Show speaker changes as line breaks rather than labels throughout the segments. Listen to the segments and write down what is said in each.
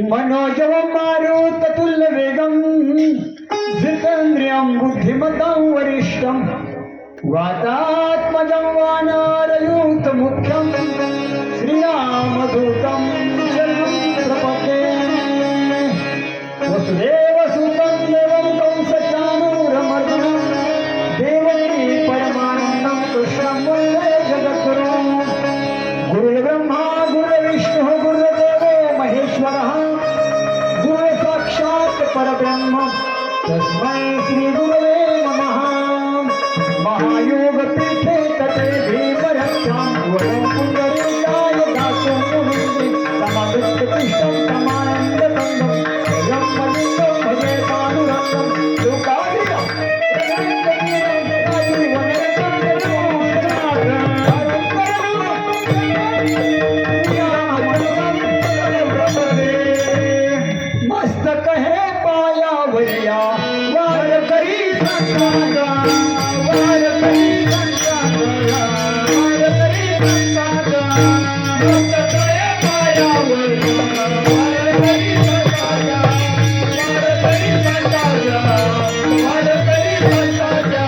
मनोजवं मारुततुल्यवेगं जितेन्द्रियं बुद्धिमतां वरिष्ठं वातात्मजं वानरयूतमुख्यं श्रीरामदूतं शरणं प्रपद्ये। वसुदेवसुतं देवं कंसचाणूरमर्दनं देवकी परमानन्दं कृष्णं वन्दे जगद्गुरुं। गुरुर्ब्रह्मा गुरुर्विष्णुः गुरुर्देवो महेश्वरः गुरुसाक्षात् परब्रह्म तस्मै श्रीगुरवे नमः। महायोगपीठे तते भीमरक्षां वरं पुण्डरीकाय दासो मुनीन्द्रे समाविष्टपुष्टं समानन्दकन्दं ब्रह्मलिङ्गं भजे पाण्डुरङ्गं लोकाभिरामं मस्तक है पाया वरिया वार करी संसारा वार करी संसारा वार करी संसारा मस्तक है पाया वरिया वार करी संसारा वार करी संसारा वार करी संसारा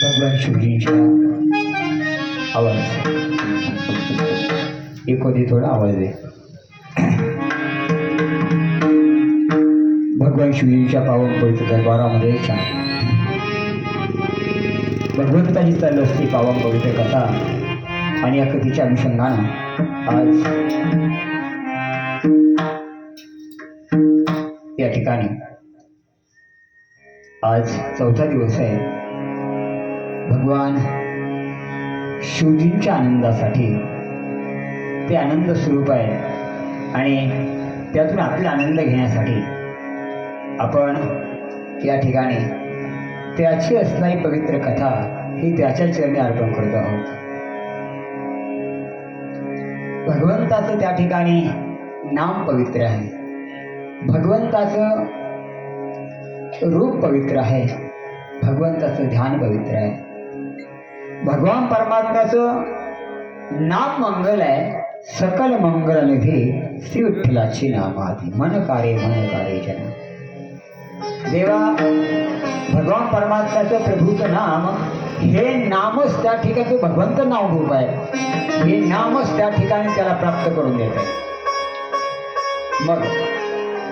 भगवान शिवजींचा आवाज एकोदी थोडा आवाज दे। भगवान शिवजींच्या पावन पवित्र दरबारामध्ये भगवंताची चालू असते पावन पवित्र कथा आणि या कथेच्या अनुषंगानं आज या ठिकाणी आज चौथा दिवस आहे। भगवान शिवजींच्या आनंदासाठी ते आनंद स्वरूप आहे आणि त्यातून आपला आनंद घेण्यासाठी आपण या ठिकाणी त्याची असणारी पवित्र कथा ही त्याच्या चरणी अर्पण करतो आहोत। भगवंताचं त्या ठिकाणी नाम पवित्र आहे, भगवंताचं रूप पवित्र आहे, भगवंताचं ध्यान पवित्र आहे, भगवान परमात्म्याचं नाम मंगल आहे। सकल मंगल निधी श्री विठ्ठलाची नामाधी मन कार्य जन। देवा भगवान परमात्म्याचं प्रभूचं नाम हे नामच त्या ठिकाणी भगवंत नाव रूप आहे, हे नामच त्या ठिकाणी त्याला प्राप्त करून देत आहे। मग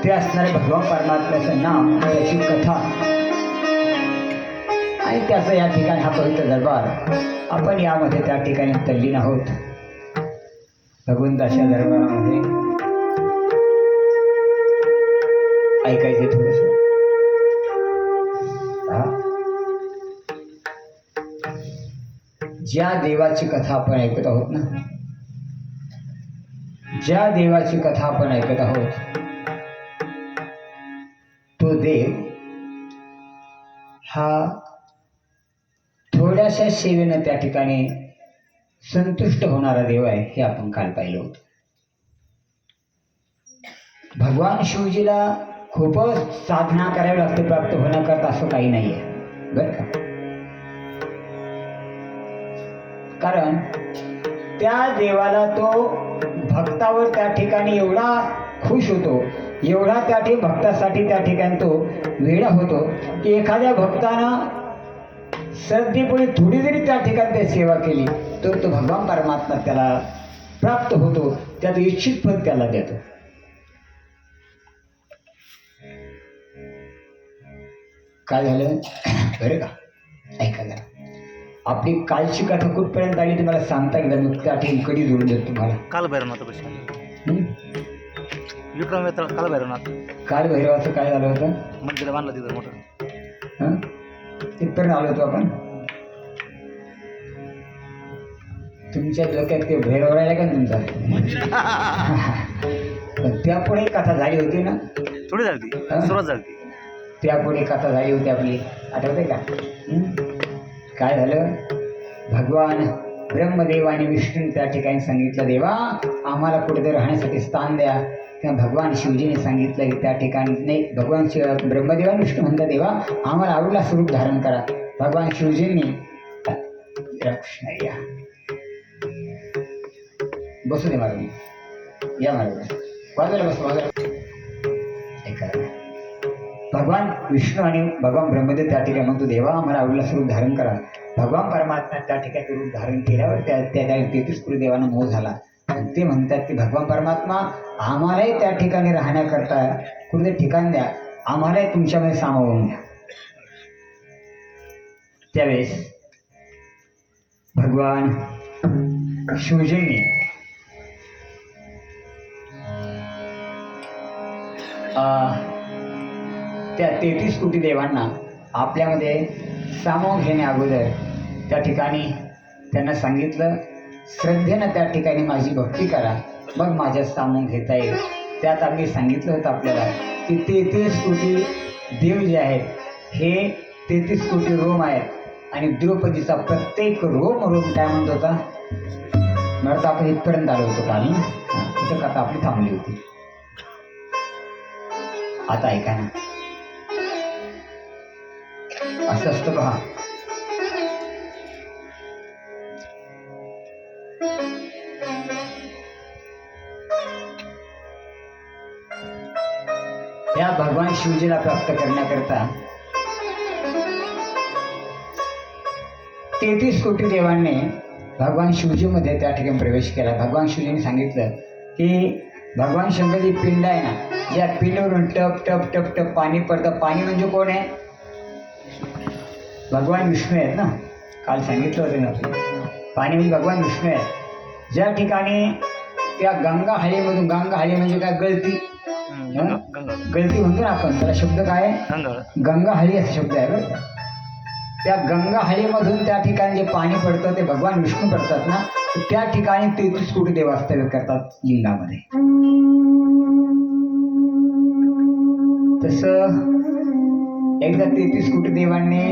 ते असणारे भगवान परमात्म्याचं नाम, त्याची कथा आणि त्याचं या ठिकाणी हा पवित्र दरबार आपण यामध्ये त्या ठिकाणी तल्लीन आहोत। भगवंताच्या दरबारामध्ये ऐकायचे थोडस। ज्या देवाची कथा आपण ऐकत आहोत ना, ज्या देवाची कथा आपण ऐकत आहोत तो देव हा थोड्याशा सेवेनं त्या ठिकाणी संतुष्ट होणारा देव आहे, हे आपण काल पाहिलं होतं। भगवान शिवजीला खूपच साधना करावी लागते प्राप्त होण्याकरता, असं काही नाही आहे बरं का। कारण त्या देवाला तो भक्तावर त्या ठिकाणी एवढा खुश होतो, एवढा त्या ठिकाणी भक्तासाठी त्या ठिकाणी तो वेडा होतो की एखाद्या भक्तानं सर्दीपुढे थोडी जरी त्या ठिकाणी ते सेवा केली तर तो भगवान परमात्मा त्याला प्राप्त होतो, त्यात इच्छित फळ त्याला देतो। काय झालं बरं का, ऐका जरा। आपली कालची कथा कुठपर्यंत आली तुम्हाला सांगता एकदा, मग त्या ठिकाणी कधी जोडून देतो तुम्हाला।
काल बरं नव्हतं विक्रम वेताळ कालभैरवनाथ
कालभैरवाचं काय झालं होतं?
मंदिर बांधलं तिथं मोठं.
हं? तिथपर्यंत आलो होतो आपण. तुमच्या डोक्यात ते भैरव राहिला का तुमचा? पण त्यापुढे कथा झाली होती ना.
थोडी झाली ती सुरुवात झाली ती.
त्यापुढे कथा झाली होती आपली, आठवते का? काय झालं? भगवान ब्रह्मदेव आणि विष्णू त्या ठिकाणी सांगितलं, देवा आम्हाला कुठेतरी राहण्यासाठी स्थान द्या. तेव्हा भगवान शिवजीने सांगितलं की त्या ठिकाणी नाही, भगवान ब्रह्मदेव आणि विष्णू म्हणतात, देवा आम्हाला आवडला स्वरूप धारण करा. भगवान शिवजींनी कृष्ण या बसू दे मारून, या मारून बाजूला बस, बाजूला. ऐका, भगवान विष्णू आणि भगवान ब्रह्मदेव त्या ठिकाणी म्हणतो, देवा आम्हाला आवडला स्वरूप धारण करा. भगवान परमात्मा त्या ठिकाणी रूप धारण केल्यावर त्या 33 कोटी देवांना मोह झाला. आणि ते म्हणतात की भगवान परमात्मा आम्हालाही त्या ठिकाणी राहण्याकरता कुठे ठिकाण द्या, आम्हालाही तुमच्यामध्ये सामावून द्या. त्यावेळेस भगवान शिवजींनी त्या 33 कोटी देवांना आपल्यामध्ये सामावून घेण्या अगोदर त्या ठिकाणी त्यांना सांगितलं, श्रद्धेनं त्या ठिकाणी माझी भक्ती करा, मग माझ्यात सामावून घेता येईल. त्यात आम्ही सांगितलं होतं आपल्याला की 33 कोटी देव जे आहेत हे 33 कोटी रोम आहेत आणि द्रौपदीचा प्रत्येक रोम काय म्हणत होता. म्हणत आपण इथपर्यंत आलो होतो काल ना, तिथं कथा आपली थांबली होती. आता ऐका ना, असं असतं पहा. या भगवान शिवजीला प्राप्त करण्याकरता 33 कोटी देवांनी भगवान शिवजीमध्ये त्या ठिकाणी प्रवेश केला. भगवान शिवजीने सांगितलं की भगवान शंकरची पिंड आहे ना, या पिंडवरून टप टप टप टप पाणी पडतं. पाणी म्हणजे कोण आहे? भगवान विष्णू आहेत ना, काल सांगितलं होतं ना. पाणी म्हणजे भगवान विष्णू आहे. ज्या ठिकाणी त्या गंगा हाळीमधून, गंगा हाळी म्हणजे काय? गळती, गळती म्हणतो ना आपण, त्याला शब्द काय आहे? गंगा हाळी असा शब्द आहे बरं का. त्या गंगा हाळीमधून त्या ठिकाणी जे पाणी पडतं ते भगवान विष्णू पडतात ना, त्या ठिकाणी 33 कोटी देव वास्तव्य करतात लिंगामध्ये. तसं एकदा 33 कोटी देवांनी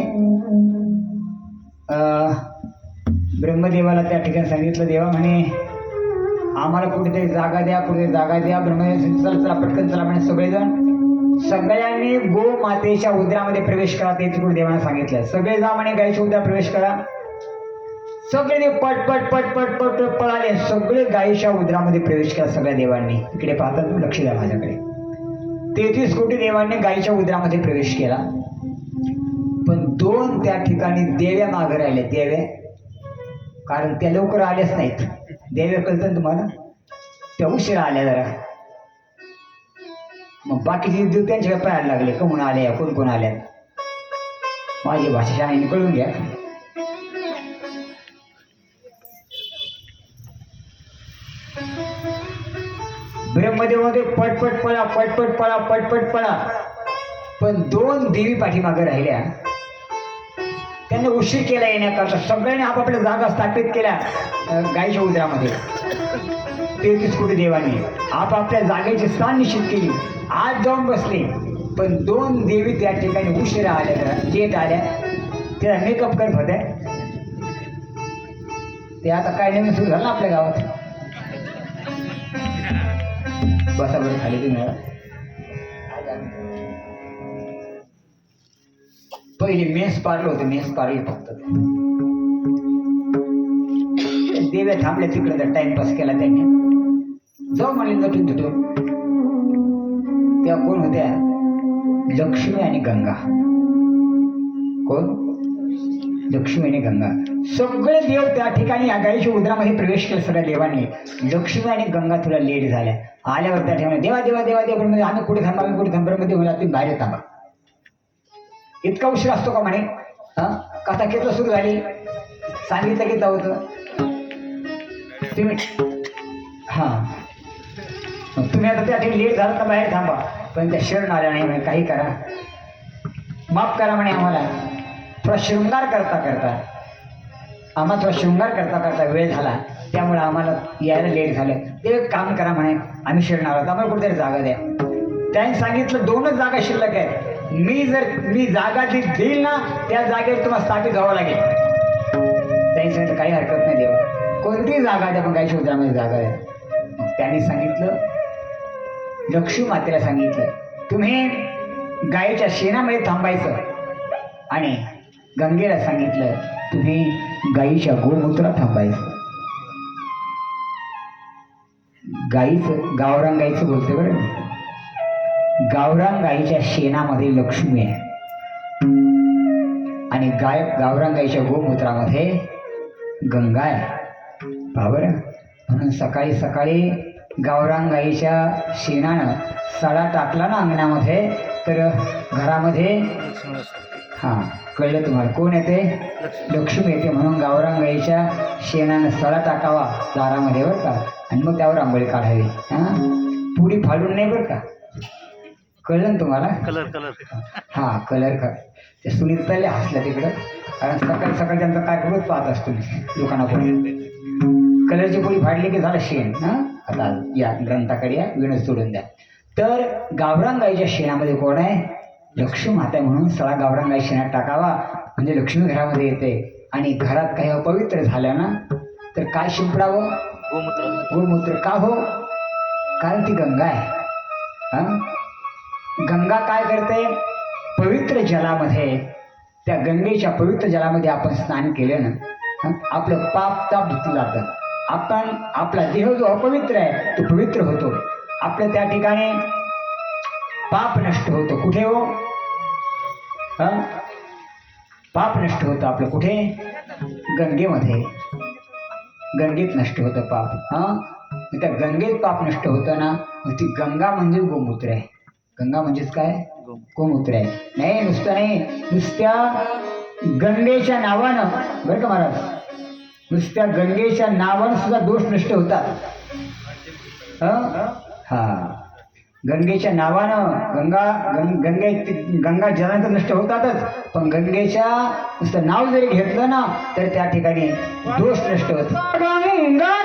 ब्रह्मदेवाला त्या ठिकाणी सांगितलं, देवा म्हणे आम्हाला कुठेतरी जागा द्या, कुठेतरी जागा द्या. ब्रह्मदेव चला चला पटकन चला म्हणे. सगळ्यांनी गो मातेच्या उदरामध्ये प्रवेश करा. 33 कोटी देवांना सांगितलं, सगळे जा म्हणे गायीच्या उदरात प्रवेश करा. सगळे देव पट पट पट पट पट पळाले, सगळे गायीच्या उदरामध्ये प्रवेश केला सगळ्या देवांनी. इकडे पाहता तुम्ही, लक्ष द्या माझ्याकडे. 33 कोटी देवांनी गायीच्या उदरामध्ये प्रवेश केला. पण 2 त्या ठिकाणी देव्या मागे राहिल्या. देव्या, कारण त्या लवकर आल्याच नाहीत. देव्या कळतं ना तुम्हाला, त्या उशिरा आल्या जरा. मग बाकीचे देव त्यांच्या पळायला लागले, कोण आल्या कोण कोण आल्या. माझी भाषा शाळेने कळून घ्या. ब्रह्मदेवामध्ये पटपट पळा, पटपट पळा, पटपट पळा. पण 2 देवी पाठीमागे राहिल्या. त्यांनी उशीर केला येण्याकरता. सगळ्यांनी आपापल्या जागा स्थापित केल्या गायीच्या उदरामध्ये. 33 कोटी देवांनी आपापल्या जागेचे स्थान निश्चित केली. आज जाऊन बसले. पण 2 देवी त्या ठिकाणी उशिरा आल्या, लेट आल्या. त्याला मेकअप करत होत्या. ते आता काय नवीन सुरू झालं आपल्या गावात. बसा बरं खाली तुम्ही. पहिले मेस पार्लर होते, मेस पार्लर फक्त. देव्या थांबल्या तिकडे, तर टाइमपास केला त्यांनी. जाऊ म्हणले नटून तुटून. त्या कोण होत्या? लक्ष्मी आणि गंगा. कोण? लक्ष्मी आणि गंगा. सगळे देव त्या ठिकाणी गायीच्या उदरामध्ये प्रवेश केला सगळ्या देवांनी. लक्ष्मी आणि गंगा थोड्या लेट झाल्या. आल्यावर त्या ठिकाणी देवा देवा देवा देवा म्हणजे आम्ही कुठे थांबा, आम्ही कुठे थांबा. मध्ये मला तुम्ही बाहेर थांबा. इतका उशीर असतो का म्हणे? कथा केलं सुरू झाली, सांगितलं की होतं तुम्ही. तुम्ही आता त्या ठिकाणी लेट झालं तर बाहेर थांबा, पण त्या शरण आल्या नाही म्हणे काही करा, माफ करा म्हणे आम्हाला. थोडा शृंगार करता करता आम्हाला थोडा शृंगार करता करता वेळ झाला, त्यामुळे आम्हाला यायला लेट झालं. ते एक काम करा म्हणे, आम्ही शरण आलो, आम्हाला कुठेतरी जागा द्या. त्यांनी सांगितलं 2च जागा शिल्लक आहेत, मी जागा जी देईल ना त्या जागेवर तुम्हाला स्थापित व्हावं लागेल. त्यांनी सांगितलं काही हरकत नाही देवा, कोणतीही जागा द्या, पण काही शोधामध्ये जागा द्या. मग त्यांनी सांगितलं, लक्ष्मी मातेला सांगितलं तुम्ही गायीच्या शेणामध्ये थांबायचं, आणि गंगेला सांगितलं तुम्ही गायीच्या गोमूत्रात थांबायचं. गाईचं गावरान गाईचं बोलते बरं, गावरान गाईच्या शेणामध्ये लक्ष्मी आहे आणि गावरान गाईच्या गोमूत्रामध्ये गंगा आहे. पहा बरं, म्हणून सकाळी सकाळी गावरान गाईच्या शेणानं सडा टाकला ना अंगणामध्ये, तर घरामध्ये हां कळलं तुम्हाला कोण येते, लक्ष्मी येते. म्हणून गावरान गाईच्या शेणानं सडा टाकावा दारामध्ये बरं का, आणि मग त्यावर आंघोळी काढावी. हां पुडी फाडून नाही बरं का, कळलं ना तुम्हाला. हां कलर ते सुनीताले हसल्या तिकडं, कारण सकाळी सकाळी त्यांचा कार्यक्रमच पाहत असतो दुकानापुढे. कलरची पोळी फाडली की झालं शेण. हां आता या ग्रंथाकडे या, विणच सोडून द्या. तर गावरान गाईच्या शेणामध्ये कोण आहे, लक्ष्मी माता आहे. म्हणून सगळा गावरान गाई शेणात टाकावा, म्हणजे लक्ष्मी घरामध्ये येते. आणि घरात काही अपवित्र झाल्या ना तर काय शिंपडावं, गोमूत्र. का हो, कारण ती गंगा आहे. हां गंगा काय करते, पवित्र जलामध्ये, त्या गंगेच्या पवित्र जलामध्ये आपण स्नान केलं ना, आपलं पाप ताप धुतलं जातं. आपला देह जो अपवित्र आहे तो पवित्र होतो. आपलं त्या ठिकाणी पाप नष्ट होतं. कुठे हो, पाप नष्ट होतं आपलं कुठे, गंगेमध्ये. गंगेत नष्ट होतं पाप. त्या गंगेत पाप नष्ट होतं ना, ती गंगा म्हणजे गोमूत्र आहे. गंगा म्हणजेच काय, गोमूत्र आहे. नाही नुसतं नाही, नुसत्या गंगेच्या नावानं बरं का महाराज, नुसत्या गंगेच्या नावानं सुद्धा दोष नष्ट होतात. हा गंगेच्या नावानं गंगा जलांतर नष्ट होतातच, पण गंगेच्या नुसतं नाव जरी घेतलं ना तर त्या ठिकाणी दोष नष्ट होतात. गंगा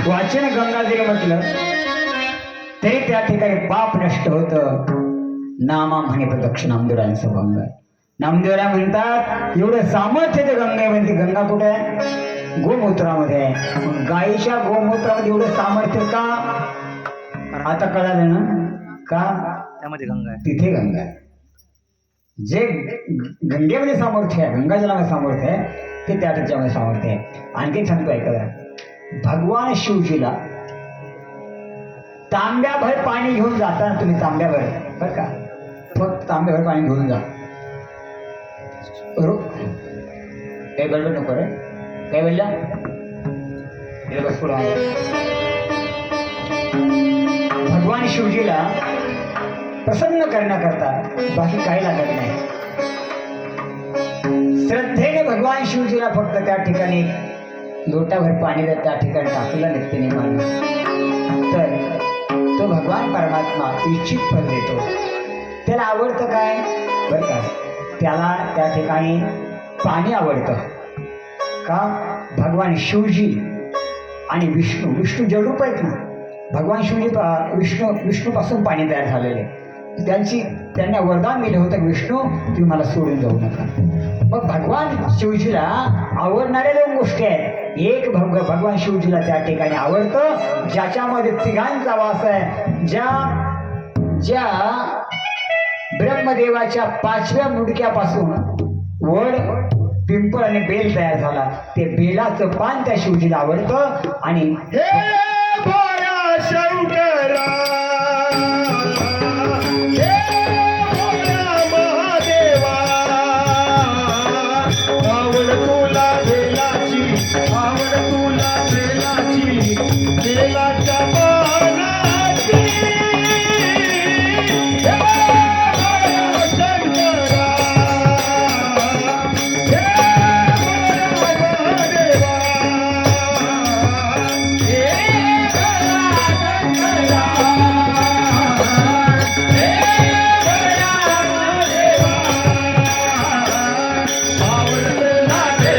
वाचन गंगा जरी म्हटलं तरी त्या ठिकाणी पाप नष्ट होतं. नामा म्हणे प्रदक्षिण नामदेवरायांचं भंग आहे. नामदेवराय म्हणतात एवढं सामर्थ्य ते गंगेमध्ये. गंगा कुठे आहे? गोमूत्रामध्ये आहे. मग गायीच्या गोमूत्रामध्ये एवढं सामर्थ्य का? आता कळालं ना का?
त्यामध्ये गंगा आहे.
तिथे गंगा आहे. जे गंगेमध्ये सामर्थ्य आहे, गंगाजलामध्ये सामर्थ्य आहे, ते त्या त्याच्यामध्ये सामर्थ्य आहे. आणखी सांगतो ऐका, भगवान शिवजीला तांब्याभर पाणी घेऊन जाताना तुम्ही तांब्याभर बरं का, फक्त तांब्याभर पाणी घेऊन जा. काही बडबड नको रे. काय बोलला? बस पुढं आहे. भगवान शिवजीला प्रसन्न करण्याकरता बाकी काही लागत नाही. श्रद्धेने भगवान शिवजीला फक्त त्या ठिकाणी लोटाभर पाणी जर त्या ठिकाणी टाकलं नित्यने माणूस, तर तो भगवान परमात्मा इच्छित फल देतो. त्याला आवडतं काय बरं का? त्याला त्या ठिकाणी पाणी आवडतं का? भगवान शिवजी आणि विष्णू जडरूप आहेत ना. भगवान शिवजी विष्णूपासून पाणी तयार झालेले. त्यांना वरदान दिलं होतं की विष्णू तुम्ही मला सोडून जाऊ नका. मग भगवान शिवजीला आवडणाऱ्या दोन गोष्टी आहेत. एक भगवान शिवजीला त्या ठिकाणी आवडतं ज्याच्यामध्ये तिघांचा वास आहे. ज्या ब्रह्मदेवाच्या 5व्या मुंडक्यापासून वड, पिंपळ आणि बेल तयार झाला, ते बेलाचं पान त्या शिवजीला आवडतं. आणि
हे भोळा शंकरा, हे भोळा महादेवा, आवड तुला बेलाची, आवड तुला बेलाची, बेलाच्या पानाची. हे भोळा शंकरा, हे भोळा महादेवा, आवडत लागे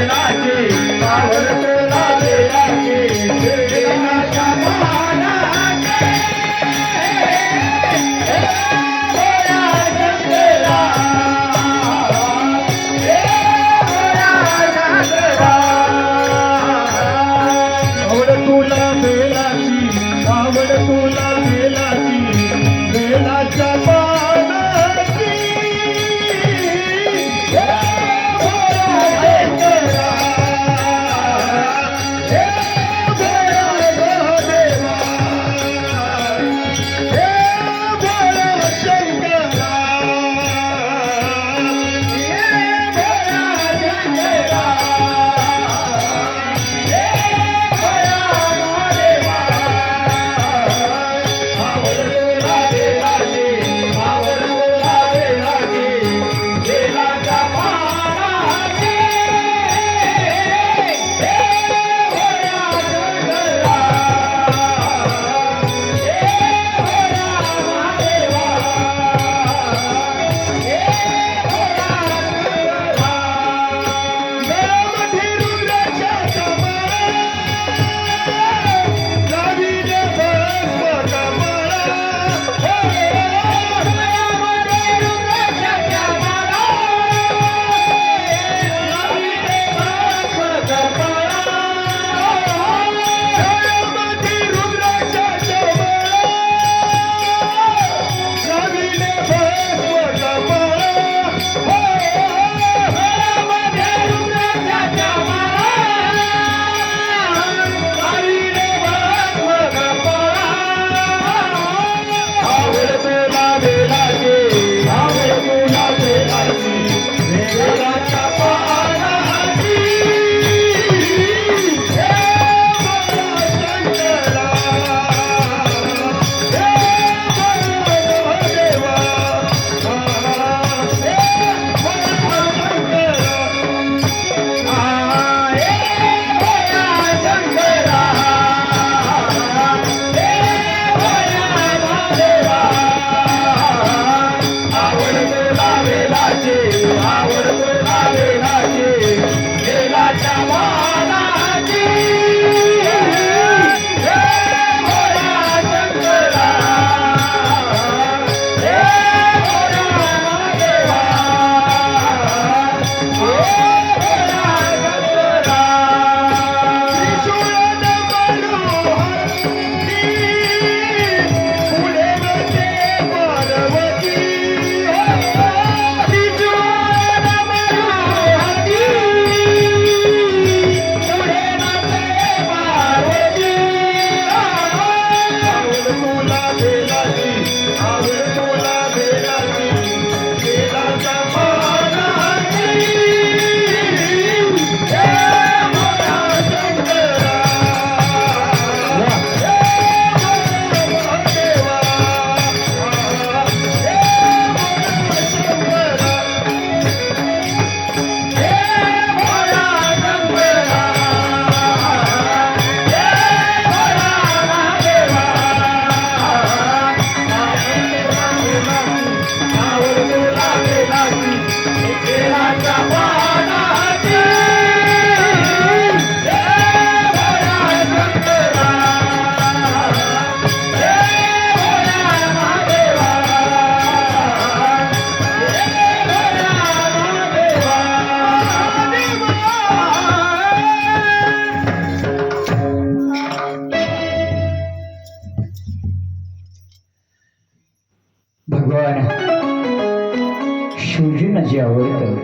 भगवान शिवजींना जे आवडतं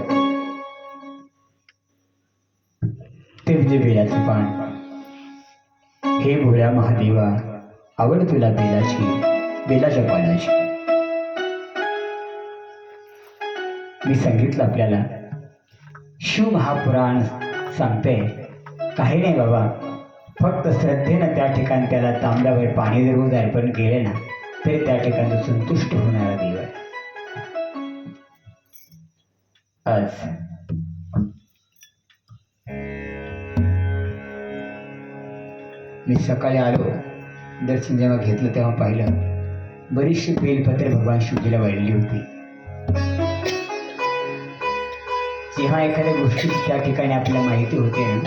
ते म्हणजे बेलाचं पान. हे भोळ्या महादेवा, आवड तुला बेलाची, बेलाच्या पानाची. मी सांगितलं आपल्याला, शिव महापुराण सांगते काही नाही बाबा, फक्त श्रद्धेनं त्या ठिकाणी त्याला तांब्यावर पाणी जर रोज अर्पण केले ना तरी त्या ठिकाणी संतुष्ट होणारा देव आहे. आज मी सकाळी आलो, दर्शन जेव्हा घेतलं तेव्हा पाहिलं बरीचशी बेलपत्रे भगवान शिवजीला वाढली होती. जेव्हा एखाद्या गोष्टी त्या ठिकाणी आपल्याला माहिती होते ना,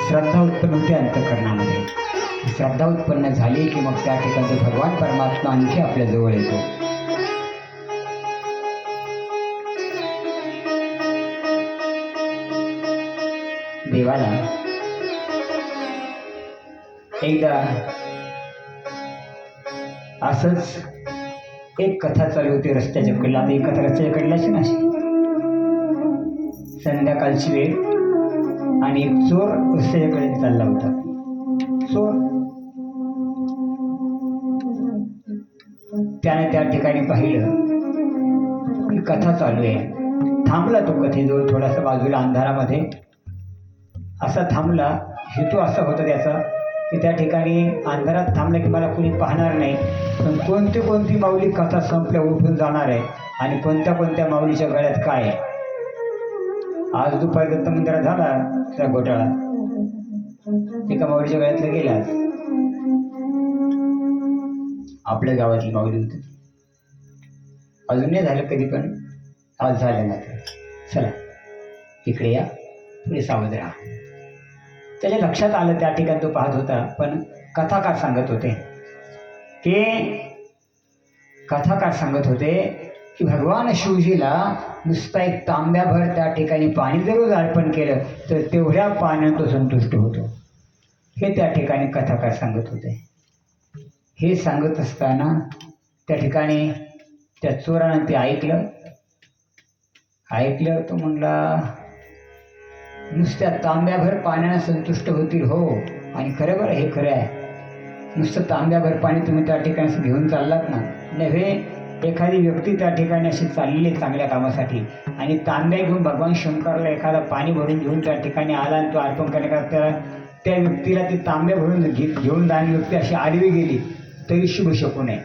श्रद्धा उत्पन्न होते अंतःकरणामध्ये. श्रद्धा उत्पन्न झाली की मग त्या ठिकाणी भगवान परमात्मा आणखी आपल्या जवळ येतो. देवाला एकदा असंच एक कथा चालू होती रस्त्याच्या कडला. आता एक कथा रस्त्याच्या कडल्याची ना, संध्याकाळची वेळ आणि एक चोर रस्त्याच्याकडे चालला होता. चोर त्याने त्या ठिकाणी पाहिलं की कथा चालू आहे. थांबला तो कथेजवळ, थोडासा बाजूला अंधारामध्ये असा थांबला. हेतू असा होता त्याचा की त्या ठिकाणी अंधारात थांबलं की मला कोणी पाहणार नाही, पण कोणती माऊली कथा संपल्या उठून जाणार आहे आणि कोणत्या माऊलीच्या गळ्यात काय आहे. आज दुपारी दत्त मंदिरात झाला त्या घोटाळा, एका माऊलीच्या गळ्यातलं गेलाच. आपल्या गावातली माऊली होती, अजून नाही झालं कधी, पण आज झालं मात्र. चला इकडे या, पुढे सावध राहा. त्याच्या लक्षात आलं, त्या ठिकाणी तो पाहत होता, पण कथाकार सांगत होते की भगवान शिवजीला नुसता एक तांब्याभर त्या ठिकाणी पाणी जर अर्पण केलं तर तेवढ्या पाण्याने तो संतुष्ट होतो. हे त्या ठिकाणी कथाकार सांगत होते. हे सांगत असताना त्या ठिकाणी त्या चोरानं ते ऐकलं. तो म्हणला, नुसत्या तांब्याभर पाण्याने संतुष्ट होतील हो, आणि खरं बरं, हे खरं आहे. नुसतं तांब्याभर पाणी तुम्ही त्या ठिकाणी घेऊन चाललात ना, नव्हे एखादी व्यक्ती त्या ठिकाणी अशी चाललेली चांगल्या कामासाठी आणि तांब्या घेऊन भगवान शंकरला एखादा पाणी भरून घेऊन त्या ठिकाणी आला आणि तो अर्पण करण्याकरता त्या व्यक्तीला ती तांब्या भरून घेऊन जाणारी व्यक्ती अशी आडवी गेली तरी शुभ शकू नये.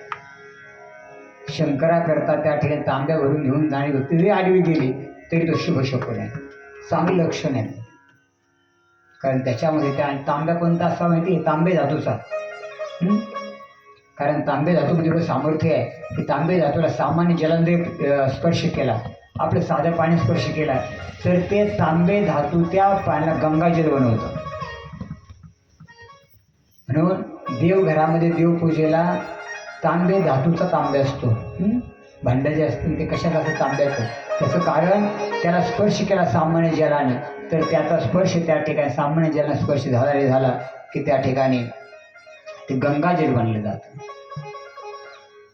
शंकराकरता त्या ठिकाणी तांब्या भरून घेऊन जाणारी व्यक्ती जरी आडवी गेली तरी तो शुभ शकू नये. चांगलं लक्षण आहे, कारण त्याच्यामध्ये त्या तांब्या कोणता असा माहिती आहे? तांबे धातूचा. कारण तांबे धातूमध्ये एवढं सामर्थ्य आहे की तांबे धातूला सामान्य जलांमध्ये स्पर्श केला, आपलं साधं पाणी स्पर्श केला तर ते तांबे धातू त्या पाण्याला गंगाजल बनवतं. म्हणून देवघरामध्ये देवपूजेला तांबे धातूचा तांब्या असतो. भांडं जे असतील ते कशाला असं तांब्याचं, त्याचं कारण त्याला स्पर्श केला सामान्य जलाने तर त्याचा स्पर्श त्या ठिकाणी सामान्य जलाने स्पर्श झाला की त्या ठिकाणी ते गंगाजल बनलं जातं.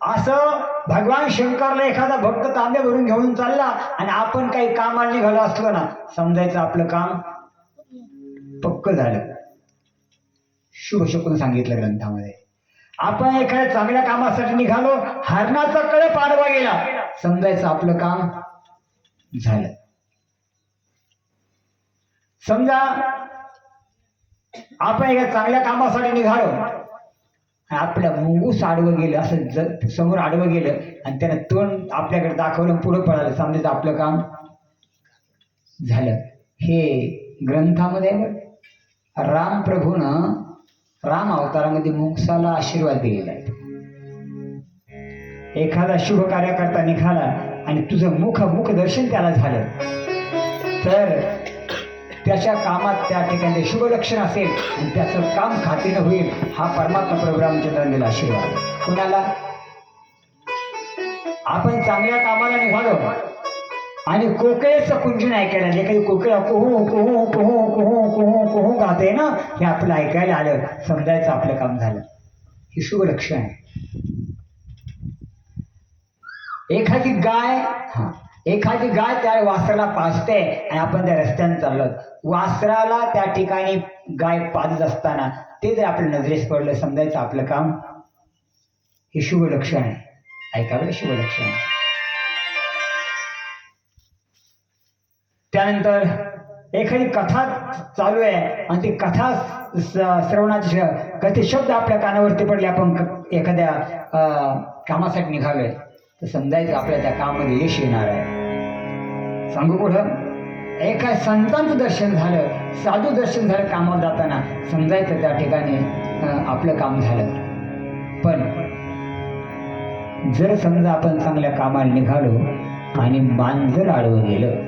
असं भगवान शंकरला एखादा भक्त तांब्या भरून घेऊन चालला आणि आपण काही कामाला निघालो असलो ना, समजायचं आपलं काम पक्क झालं. शुभ शकून सांगितलं ग्रंथामध्ये. आपण एखाद्या चांगल्या कामासाठी निघालो, हरणाचा कळप आडवा गेला, समजायचं आपलं काम झालं. समजा आपण एका चांगल्या कामासाठी निघालो, आपल्या मुंगूस आडवं गेलं, असं समोर आडवं गेलं आणि त्यानं तोंड आपल्याकडे दाखवलं, पुढं पळालं, समजायचं आपलं काम झालं. हे ग्रंथामध्ये राम प्रभूनं राम अवतारामध्ये मुंगसाला आशीर्वाद दिलेला आहे. एखादा शुभ कार्यकर्ता निघाला आणि तुझं मुख दर्शन त्याला झालं तर त्याच्या कामात त्या ठिकाणी शुभ लक्षण असेल आणि त्याचं काम खात्रीनं होईल. हा परमात्मा प्रभू रामचंद्राने दिला आशीर्वाद. कुणाला? आपण चांगल्या कामाला निघालो आणि कोकिळेचं कुंजून ऐकायला, जे काही कोकिळा कुहू कुहू कुहू कुहू कुहू कुहू गाते ना, हे आपलं ऐकायला आलं, समजायचं आपलं काम झालं. हे शुभ लक्षण आहे. एखादी गाय त्या वासराला पाजते आणि आपण त्या रस्त्याने चाललो, वासराला त्या ठिकाणी गाय पाजत असताना ते जर आपल्या नजरेस पडलं, समजायचं आपलं काम हे शुभ लक्षण आहे. ऐकावं, शुभ लक्षण आहे. त्यानंतर एखादी कथा चालू आहे आणि ती कथा श्रवणाचे कधी शब्द आपल्या कानावरती पडले, आपण एखाद्या कामासाठी निघालोय, तर समजायचं आपल्या त्या कामामध्ये यश येणार आहे. सांगू पुढं, एका संतांचं दर्शन झालं, साधू दर्शन झालं कामावर जाताना, समजायचं त्या ठिकाणी आपलं काम झालं. पण जर समजा आपण चांगल्या कामाला निघालो आणि मांजर आडवं गेलं,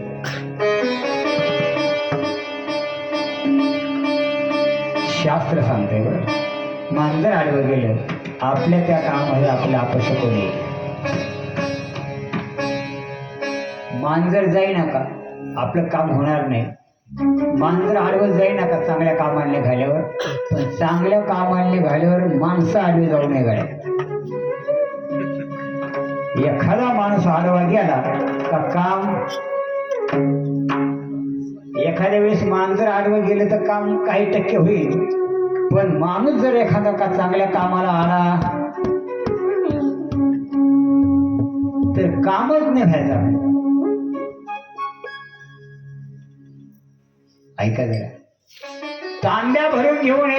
शास्त्र सांगतंय बरं, मांजर आडवं गेलं, आपल्या त्या कामामध्ये आपलं अपशकुन येईल. मांजर जाई नका, आपलं काम होणार नाही. मांजर आडवं जाई नका चांगल्या कामाला निघाल्यावर, पण चांगल्या कामाला निघाल्यावर माणसं आडवी जाऊ नये गाड्या. एखादा माणूस आडवा गेला का काम, एखाद्या वेळेस मांजर आडवं गेलं तर काम काही टक्के होईल, पण माणूस जर एखादा का चांगल्या कामाला आला तर कामच नाही व्हायचं. ऐका जरा, तांब्या भरून घेऊन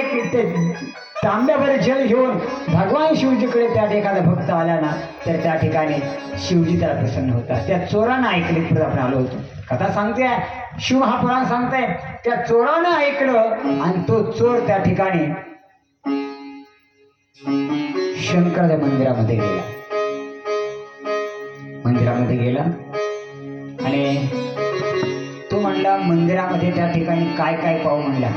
तांब्याभर जल घेऊन भगवान शिवजीकडे त्या एखादा भक्त आला ना, तर त्या ठिकाणी शिवजी त्याला प्रसन्न होता. त्या चोरानं ऐकले, पुढे आपण आलो होतो, कथा सांगते शिवमहापुराण सांगताय, त्या चोरानं ऐकलं आणि तो चोर त्या ठिकाणी शंकराच्या मंदिरामध्ये गेला आणि तो म्हणला, मंदिरामध्ये त्या ठिकाणी काय काय पाहू म्हणला,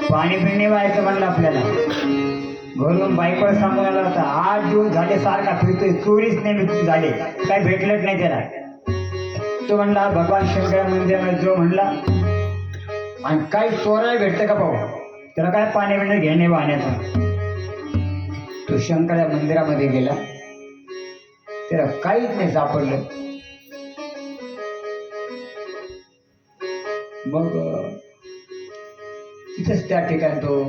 पाणी पिणे व्हायचं म्हणलं आपल्याला. घरून बायकोला सांगून आला होता, 8 दिवस झाले सारखा फिरतोय, चोरीच नाही झाले, काय भेटलंच नाही त्याला. तो म्हणला भगवान शंकर मंदिरामध्ये जो म्हणला, आणि काही चोरायला भेटतं का पाहू, त्याला काय पाणी पिणे घेणे वाहण्याचं. तो शंकराच्या मंदिरामध्ये गेला, त्याला काहीच नाही सापडलं. मग तिथंच त्या ठिकाणी तो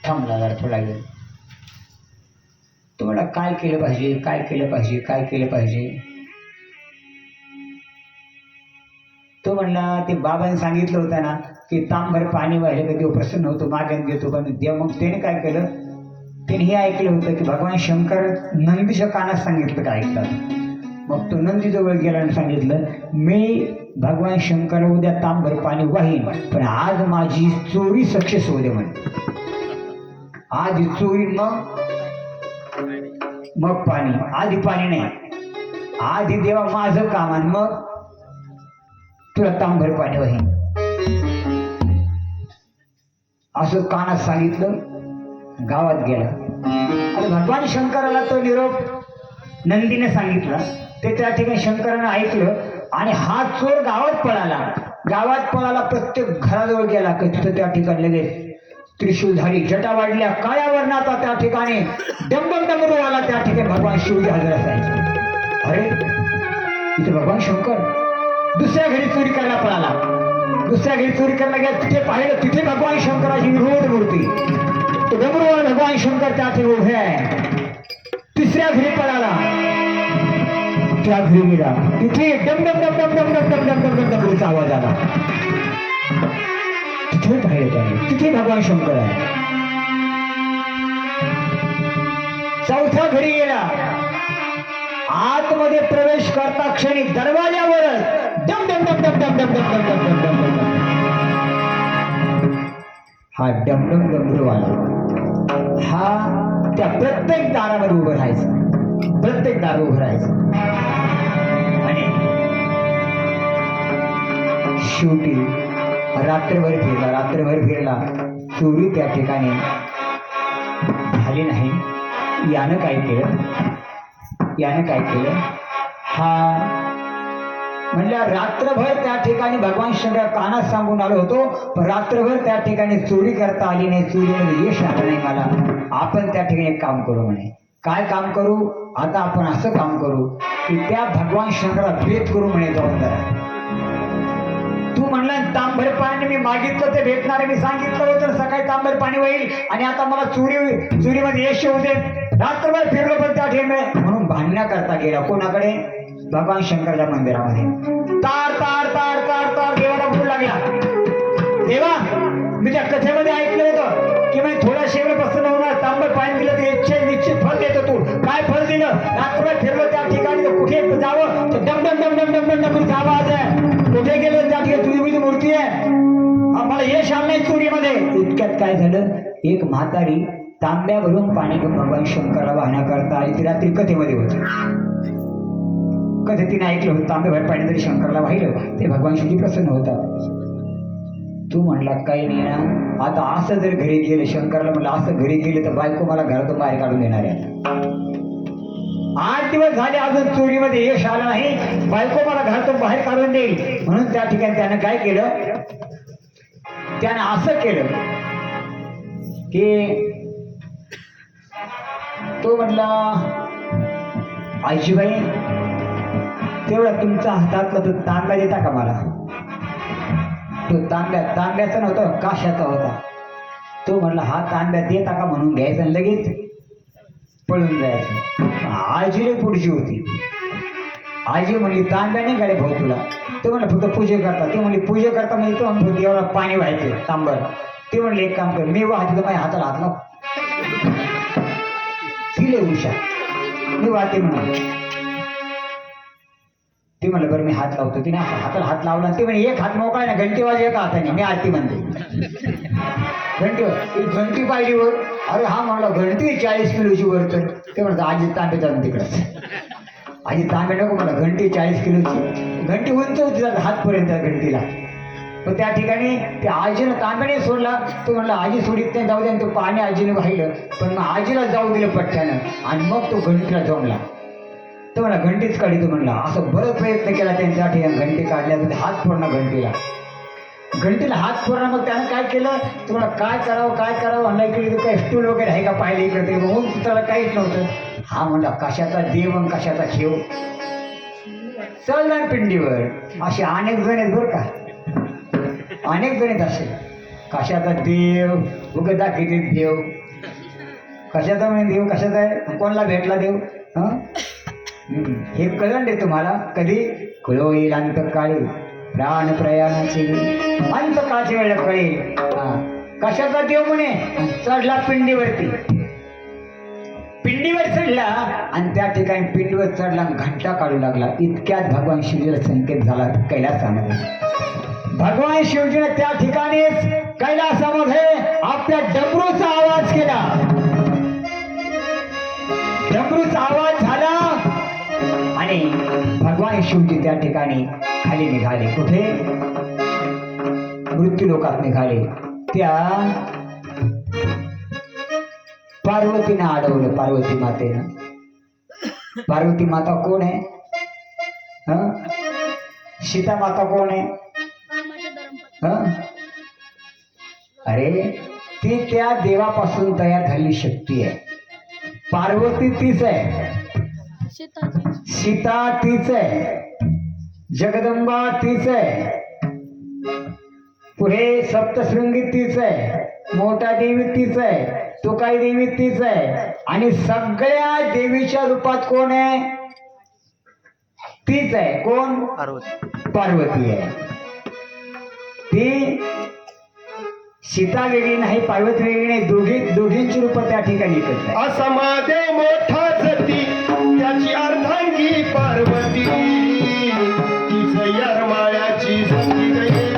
थांबला जरा थोडा वेळ. तो म्हणला काय केलं पाहिजे, काय केलं पाहिजे, काय केलं पाहिजे. तो म्हणला ते बाबांनी सांगितलं होतं ना की तांबर पाणी वाहिले का देव प्रसन्न होतो, मागेन घेतो. पण देव, मग त्याने काय केलं, त्याने हे ऐकलं होतं की भगवान शंकर नंदीच्या कानात सांगितलं का ऐकतात. मग तो नंदीजवळ गेला आणि सांगितलं, मी भगवान शंकर उद्या तांबर पाणी वाहीन, पण आज माझी चोरी सक्सेस होऊ दे म्हणे. आधी चोरी मग पाणी, आधी पाणी नाही, आधी देवा माझं काम आणि मग तुला तांबर पाणी वाहीन. असं कानात सांगितलं. गावात गेला आणि भगवान शंकराला तो निरोप नंदीने सांगितला. ते त्या ठिकाणी शंकरानं ऐकलं आणि हा चोर गावात पळाला. प्रत्येक घराजवळ गेला की तिथं त्या ठिकाणी लगेच त्रिशूल झाली, जटा वाढल्या, काळ्या वर्णाचा त्या ठिकाणी डंबम डमरू आला. त्या ठिकाणी भगवान शिवजी हजर असायचे. अरे इथे भगवान शंकर दुसऱ्या घरी चोरी करायला पळाला. दुसऱ्या घरी चोरी करायला गेला, तिथे पाहिलं, तिथे भगवान शंकराची विरोध मूर्ती, तो डमरूवाला भगवान शंकर त्या ठिकाणी उभे आहे. तिसऱ्या घरी पळाला, त्या घरी गेला, तिथे डम डम डम डम डम डम डम डम डम डम डमरूचा आवाज आला. तिथे पाहिलं त्याने, तिथे भगवान शंकर आहे. चौथ्या घरी गेला, आतमध्ये प्रवेश करता क्षणी दरवाजावरच डम डम डम डम डम डम डम डम डम डम डम डम. हा डमडम डमरू आला. हा त्या प्रत्येक दारामध्ये उभं राहायचं, प्रत्येक दार उभं राहायचं. आणि शेवटी रात्रभर फिरला. चोरी त्या ठिकाणी झाली नाही. यानं काय केलं, हा म्हणल्या रात्रभर त्या ठिकाणी भगवान शंकर कानात सांगून आलो होतो, पण रात्रभर त्या ठिकाणी चोरी करता आली नाही, चोरीमध्ये यश आलं नाही मला. आपण त्या ठिकाणी एक काम करू म्हणे, काय काम करू? आता आपण असं काम करू की त्या भगवान शंकराला भेट करू म्हणे जबाबदार. तू म्हणला तांबर पाणी मी मागितलं ते भेटणार आहे. मी सांगितलं होतं सकाळी तांबर पाणी होईल आणि आता मला चोरीमध्ये यश येऊ दे. रात्रभर फिरलो पण त्या ठिकाणी म्हणून भांडण्या करता गेला. कोणाकडे? भगवान शंकराच्या मंदिरामध्ये. तार तार तार तार तार देवाला बोलू लागला. देवा, मी त्या कथेमध्ये ऐकलं होतं की मी थोड्या शेवट बसून होणार, तांबर पाणी दिलं तर इच्छा निश्चित फळ देतो. तू काय फळ दिलं? रात्रभर फिरलो त्या ठिकाणी, कुठे जावं तर डम डम डम डम डम डम डम आवाज आहे. कुठे गेलो त्या ठिकाणी तुझी मूर्ती आहे. मला यश आलं नाही चोरीमध्ये. इतक्यात काय झालं, एक म्हातारी तांब्या भरून पाणी घेऊन भगवान शंकराला वाहण्याकरता आली. ती रात्री कथेमध्ये होती. कधी तिने ऐकलं होतं तांब्याभर पाणी जरी शंकराला वाहिलं ते भगवान शिवजी प्रसन्न होता. तू म्हणला काही नाही ना, आता असं जर घरी गेलं, शंकराला म्हणलं असं घरी गेलं तर बायको मला घरातून बाहेर काढून देणार आहे. 8 दिवस झाले अजून चोरीमध्ये यश आलं नाही, बायको मला घरातून बाहेर काढून देईल. म्हणून त्या ठिकाणी त्यानं काय केलं, त्यानं असं केलं की तो म्हटला आजीबाई तेवढा तुमचा हातातला तो तांब्या देता का मला? तो तांब्याचा नव्हता, काशाचा होता. तो म्हणला हा तांब्या देता का म्हणून घ्यायचा आणि लगेच पळून जायचं. आजीला पुढची होती. आजी म्हणली तांब्या नाही गाडी भाऊ तुला. तो म्हणला फक्त पूजे करता. ते म्हणली पूजे करता म्हणजे तो म्हणतो देवाला पाणी व्हायचं तांबर. ते म्हणले एक काम कर, मी वाहते तर माझ्या हाताला हात लाव. तिले उषा मी वाहते म्हणा. ते म्हणलं बरं मी हात लावतो. तिने हाताला हात लावला. ते म्हणे एक हात मोकळा ना, घंटी वाजली एका हाताने. मी आरती म्हणते घंटी पाहिली वर. अरे हा म्हणला घंटी 40 किलोची वर. तर ते म्हणतात आजी तांबे जाऊन तिकडंच. आजी तांबे नको म्हणा, घंटी 40 किलोची. घंटी उंच होती हातपर्यंत घंटीला. पण त्या ठिकाणी ते आजीनं तांब्याने सोडला. तो म्हणला आजी सोडित नाही, जाऊ द्या. तो पाणी आजीने वाहिलं पण मग आजीला जाऊ दिलं पठ्ठ्यानं आणि मग तो घंटीला जमला. तो म्हणला घंटीच काढी. तो म्हणला असं बरं प्रयत्न केला त्यांच्या ठिकाणी घंटी काढल्या. हात फोडणं घंटीला हात फोडणं. मग त्यानं काय केलं, तुम्हाला काय करावं म्हणलं. इकडे काय स्टूल वगैरे आहे का पाहिलं इकडे ते बघून त्याला काहीच नव्हतं. हा म्हणला कशाचा देव आणि कशाचा खेळ. चल पिंडीवर असे अनेक जण आहेत बरं का, अनेक जण आहेत असे. कशाचा देव उगं दाखवते देव. कशाचा म्हणजे देव कशाचा आहे, कोणाला भेटला देव? हे कळण दे तुम्हाला. कधी कळो येईल अंतकाळी प्राण प्रयाणाची अंतकाळची वेळ कळेल. कशाचा देव म्हणे, चढला पिंडीवरती. पिंडीवर चढला आणि त्या ठिकाणी पिंडीवर चढला घंटा काढू लागला. इतक्यात भगवान शिवजीला संकेत झाला कैलासामध्ये. भगवान शिवजीने त्या ठिकाणीच कैलासामध्ये आपल्या डमरूचा आवाज केला. डमरूचा आवाज झाला आणि भगवान शिवजी त्या ठिकाणी खाली निघाले. कुठे? मृत्यू लोकात निघाले. त्या पार्वतीनं अडवलं. पार्वती मातेनं. पार्वती माता कोण आहे? सीता माता कोण आहे? अरे ती त्या देवापासून तयार झालेली शक्ती आहे. पार्वती तीच आहे, सीता तीच आहे, जगदंबा तीच आहे, पुढे सप्तशृंगी तीच आहे, मोठा देवी तीच आहे, तुकाई देवी तीच आहे आणि सगळ्या देवीच्या रूपात कोण आहे? तीच आहे. कोण? पार्वती आहे. ती सीता वेगळी नाही, पार्वती वेगळी नाही, दोघींची रूप त्या ठिकाणी एकच आहे.
असमादे मोठा जती त्याची अर्धांगी पार्वती तीच यरमाळ्याची सती गये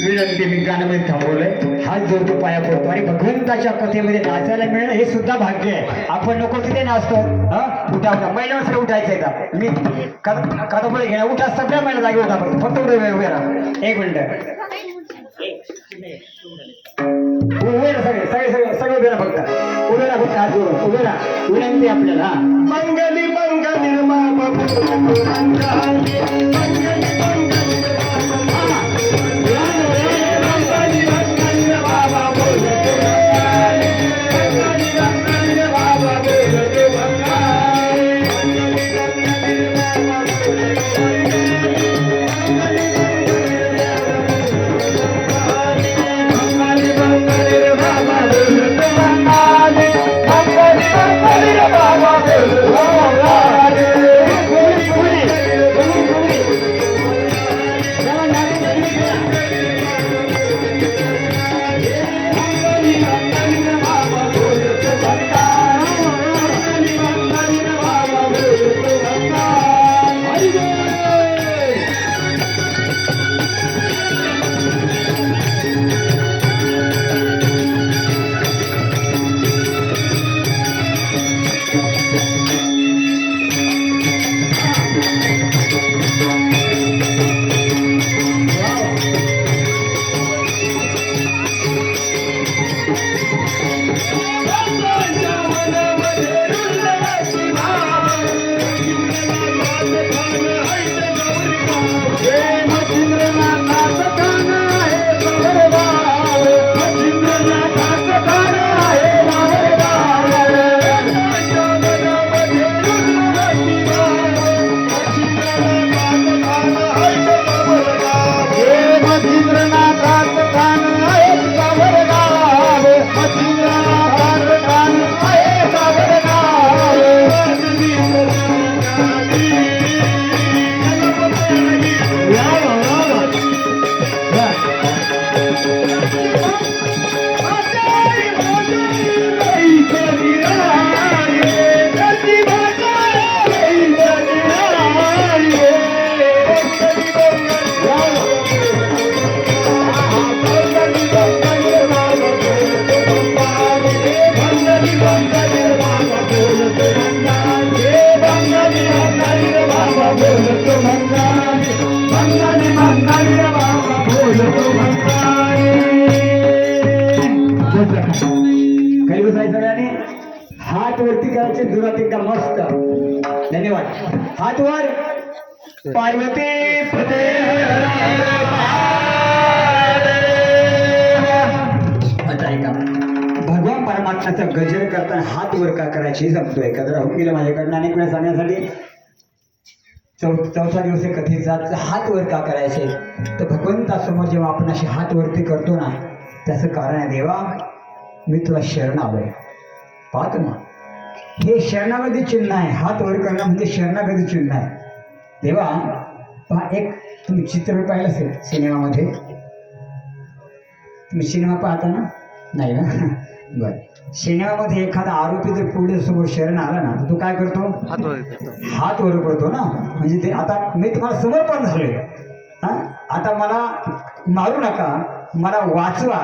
विनंती मी गाण्यामध्ये थांबवलंय. हात जोडतो, पाया पडतो आणि भगवंताच्या कथेमध्ये नाचायला मिळणं हे सुद्धा भाग्य आहे. आपण नको तिथे नाचतो. हा उठा उठा, महिला सगळं उठायचंय का? मी कादंबरी घेणार, उठा, सगळ्या महिला जागी उठा, फक्त उभे राहा. एक मिनिट, उभे राहा, सगळे सगळे सगळे सगळे उभे राहा, फक्त उभे राहा, फक्त हात जोडून उभे राहा. विनंती आपल्याला.
मंगली मंगली
काही बसायचं सगळ्यांनी. हात वरती करायचे, दुरात एकदा मस्त. धन्यवाद. हात वर. पार्वती पते. आता ऐका, भगवान परमात्म्याचा गजर करताना हात वर का करायचे हे सांगतोय. एखादं राहून गेलं माझ्याकडनं अनेक वेळा सांगण्यासाठी. चौथा दिवस कथेचा हात वर का करायचे, तर भगवंतासमोर जेव्हा आपण असे हात वरती करतो ना, त्याचं कारण आहे, देवा मी तुला शरण आलोय. पाहतो ना, हे शरणागती चिन्ह आहे. हात वर करणं म्हणजे शरणागती चिन्ह आहे. देवा पहा, एक तुम्ही चित्रपट पाहिलं असेल सिनेमामध्ये, तुम्ही सिनेमा पाहता ना? नाही ना? बरं. सिनेमामध्ये एखादा आरोपी जर पोलीस समोर शरण आला ना, तर तो काय करतो?
हात वर करतो.
हात वर करतो ना. म्हणजे ते आता मी तुम्हाला समर्पण झालोय, हां, आता मला मारू नका, मला वाचवा,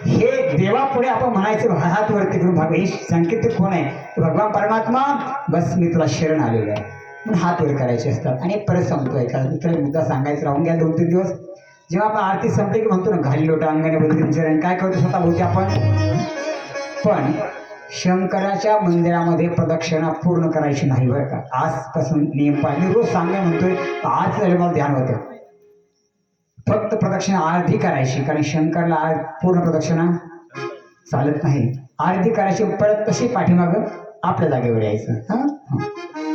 हे देवापुढे आपण म्हणायचं हात वरती करून. हे संकेत कोण आहे? भगवान परमात्मा, बस मी तुला शरण आलेलो आहे म्हणून हात वर करायचे असतात. आणि परत सांगतोय का इकडे मुद्दा सांगायचा राहून गेला 2-3 दिवस. जेव्हा आपण आरती संपली की म्हणतो ना, घाली लोटा अंगाने बोलते, काय करतो स्वतः बोलते आपण. पण शंकराच्या मंदिरामध्ये प्रदक्षिणा पूर्ण करायची नाही बरं का. आजपासून नियम पाहिजे. रोज सांगा म्हणतोय, आज झालं मला ध्यान होतं. फक्त प्रदक्षिणा अर्धी करायची, कारण शंकरला पूर्ण प्रदक्षिणा चालत नाही. अर्धी करायची, परत तशी पाठीमागं आपल्या जागेवर यायचं. हां,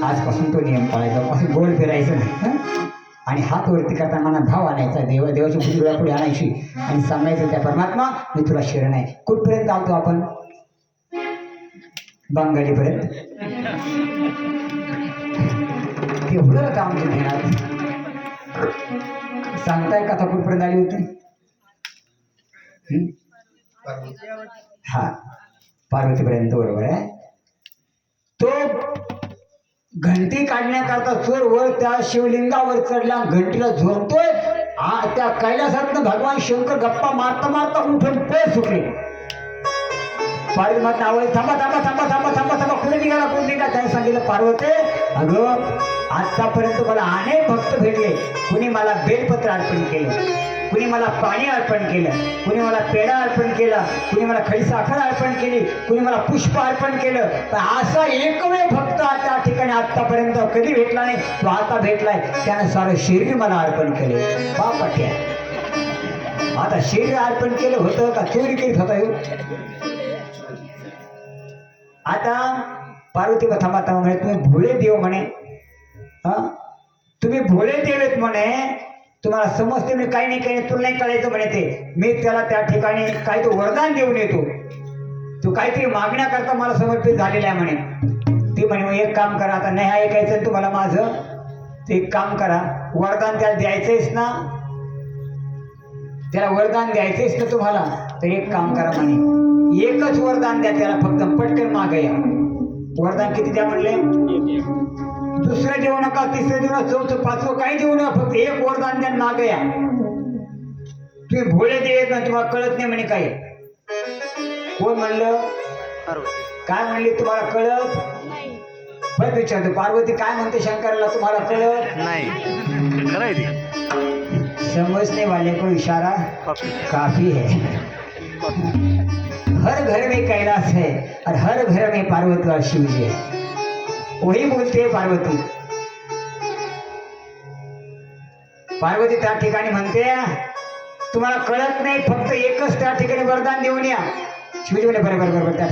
आजपासून तो नियम पाळायचा, असं गोल फिरायचं नाही. हां, आणि हात वरती करताना मला भाव आणायचा, देवाची बुद्धी डोळ्यापुढे आणायची आणि सांगायचं, त्या परमात्मा मी तुला शरण आहे. कुठपर्यंत आलतो आपण? बंगालीपर्यंत. तेवढं होतं आमच्या ध्यानात. सांगताय कथा कुठपर्यंत आली होती? हा, पार्वतीपर्यंत. बरोबर आहे. तो घंटी काढण्याकरता चोर वर त्या शिवलिंगावर चढला, घंटीला झोपतोय. त्या कैलासातनं भगवान शंकर गप्पा मारता मारता उठून पळ सुटले. पार्वती माता आवाज, थांबा थांबा थांबा थांबा थांबा थांबा, कुठे निघाला कुठे निघा. त्याने सांगितलं, पार्वती अगं आतापर्यंत मला अनेक भक्त भेटले. कुणी मला बेलपत्र अर्पण केलं, कुणी मला पाणी अर्पण केलं, कुणी मला पेढा अर्पण केला, कुणी मला खडी साखर अर्पण केली, कुणी मला पुष्प अर्पण केलं. तर असा एकमेव भक्त त्या ठिकाणी आतापर्यंत कधी भेटला नाही, तो आता भेटलाय. त्यानं सारं शरीर मला अर्पण केले. बापट्या, आता शरीर अर्पण केलं होतं का चोरी करीत होता येऊ? आता पार्वती कथा माता म्हणे, तुम्ही भोळे देव म्हणे, हां तुम्ही भोळे देव आहेत म्हणे, तुम्हाला समजते मी काही नाही काही नाही, तुला नाही कळायचं म्हणे. ते मी त्याला त्या ठिकाणी काही तो वरदान देऊन येतो, तू काहीतरी मागण्याकरता मला समर्पित झालेला आहे म्हणे. ती म्हणे, मग एक काम करा, आता नाही ऐकायचं तुम्हाला माझं, ते एक काम करा, वरदान त्याला द्यायचंयच ना, त्याला वरदान द्यायचंच ना तुम्हाला, तर एक काम करा म्हणे, एकच वरदान द्या त्याला, फक्त पटकन मागे या. वरदान किती द्या म्हणले? दुसरं देऊ नका, तिसरं देऊ नका, चौथं पाचवं काही देऊ नका, फक्त एक वरदान द्या, मागे या. तुम्ही भोळे देत ना, तुम्हाला कळत नाही म्हणे काही. कोण म्हणलं? काय म्हणले? तुम्हाला कळत परत विचारतो, पार्वती काय म्हणते शंकराला, तुम्हाला कळत
नाही?
समझने वाले को इशारा काफी है. हर घर में कैलाश है और हर घर में पार्वती और शिव जी है. वही बोलते है पार्वती. पार्वती त्या ठिकाणी म्हणते, तुम्हाला कळत नाही, फक्त एकच त्या ठिकाणी वरदान देऊन या. शिवजी म्हणे, बरोबर बरोबर. त्या